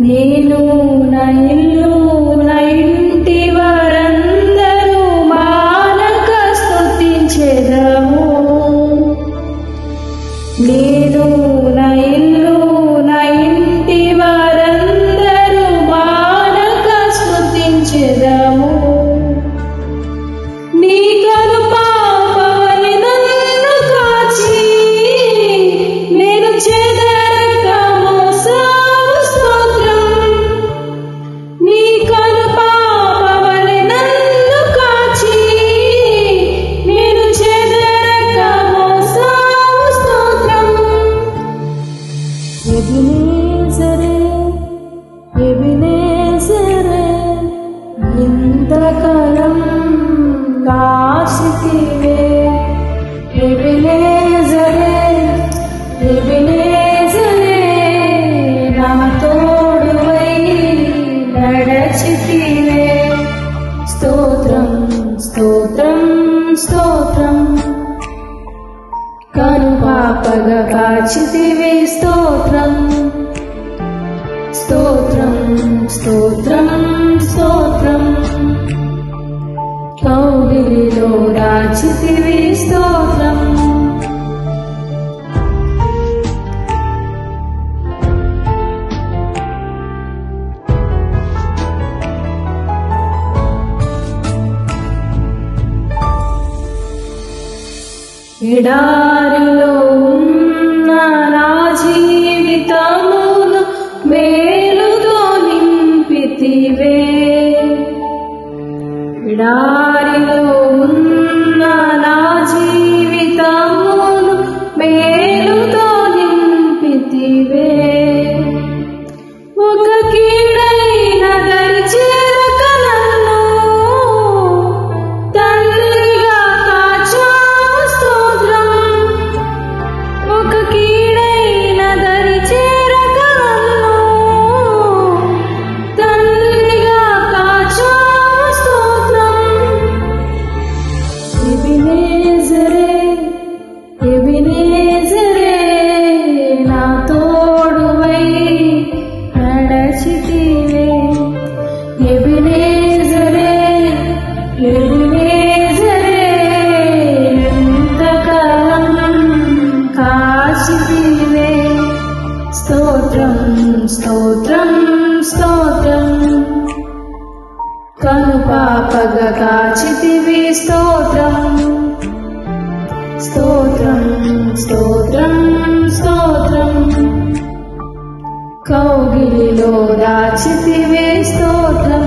నేను నా ఇల్లు నా ఇంటి వారందరూ మానక స్తుతించెదము. నేను నా ఇల్లు నా ఇంటి వారందరూ మానక స్తుతించెదము. నీ కనుపాపవలి నన్ను కాచి నేను చెదరక మోసావు స్తోత్రం. నీ కనుపాపవలి నన్ను కాచి నేను చెదరక మోసావు స్తోత్రం. ఎబినేజరే ఎబినేజరే ఇంతకాలం కాచితివే. ఎబినేజరే ఎబినేజరే నా తోడువై నడచితివే. స్తోత్రం స్తోత్రం స్తోత్రం కనుపాపగా కాచితివే. స్తోత్రం స్తోత్రం స్తోత్రం స్తోత్రం కౌగిలిలో దాచితివే. స్తోత్రం ఎడారిలో ఉన్న నా జీవితమును మేలుతో నింపితివే. ఎడారిలో ఉన్న నా జీవితమును మేలుతో నింపితివే. ఒక కీడైన దరి చేరక నన్ను తండ్రిగా కాచావు. స్తోత్రం. ఒక కీడైన దరి చేరక నన్ను తండ్రిగా కాచావు. స్తోత్రం. ఎబినేజరే ఎబినేజరే నా తోడువై నడచితివే. ఎబినేజరే ఎబినేజరే ఇంతకాలం కాచితివే. స్తోత్రం స్తోత్రం స్తోత్రం కనుపాపగా కాచితివే. స్తోత్రం స్తోత్రం స్తోత్రం స్తోత్రం కౌగిలిలో దాచితివే. స్తోత్రం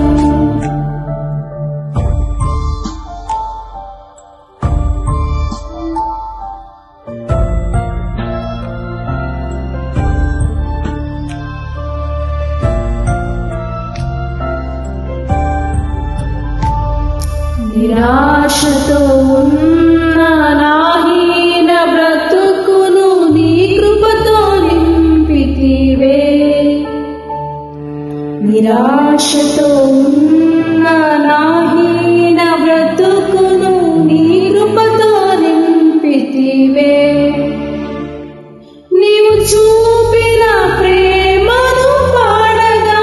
నిరాశతో ఉన్న నా హీన బ్రతుకును నీ కృపతో నింపితివే. నిరాశతో ఉన్న నా హీన బ్రతుకును నీ కృపతో నింపితివే. నీవు చూపిన ప్రేమను పాడగా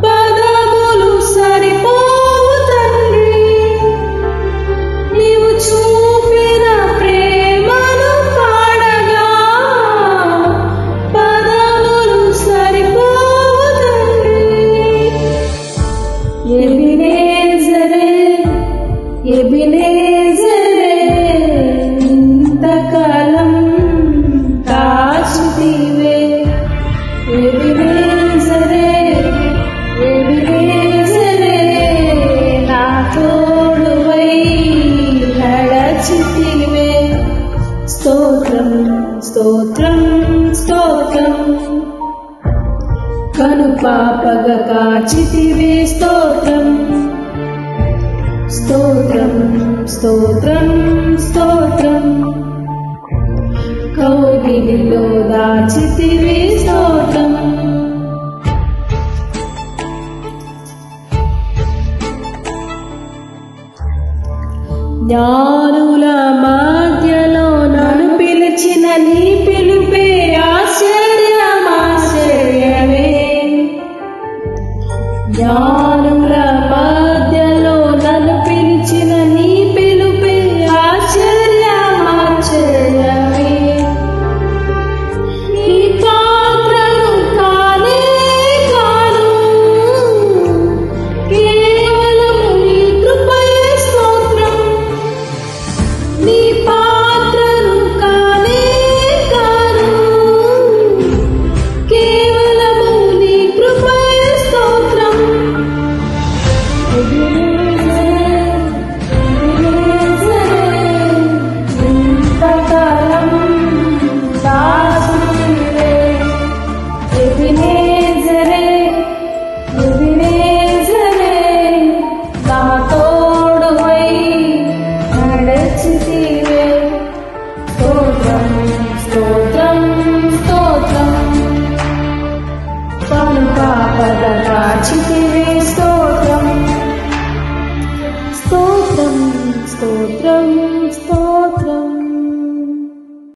పదములు సరిపోవు తండ్రి. నీవు చూపిన ప్రేమను పాడగా పదములు సరిపోవు తండ్రి. ఎబినేజరే ఎబినేజరే ఇంతకాలం కాచితివే. ఎబినేజరే ఎబినేజరే నా తోడువై నడచితివే. స్తోత్రం స్తోత్రం స్తోత్రం కనుపాపగా కాచితివే. స్తోత్రం స్తోత్రం స్తోత్రం స్తోత్రం కౌగిలిలో దాచితివే. స్తోత్రం జ్ఞానుల మధ్యలో నన్ను పిలిచిన నీ పిలుపే ఆశ్చర్యమే. జ్ఞానుల మధ్యలో నన్ను పిలిచిన నీ పిలుపే ఆశ్చర్యమే. నీ పాత్రను కానే కాను, కేవలము నీ కృపయే స్తోత్రం. నీ పాత్రను కానే కాను, కేవలము నీ కృపయే స్తోత్రం. ఇంతకాలం దాసుడివే, ఎబినేజరే, ఎబినేజరే, నా తోడువై నడచితివే. స్తోత్రం స్తోత్రం స్తోత్రం. పలుకాపద కాచితివే. స్తోత్రం స్తోత్రం స్తోత్రం స్తోత్రం.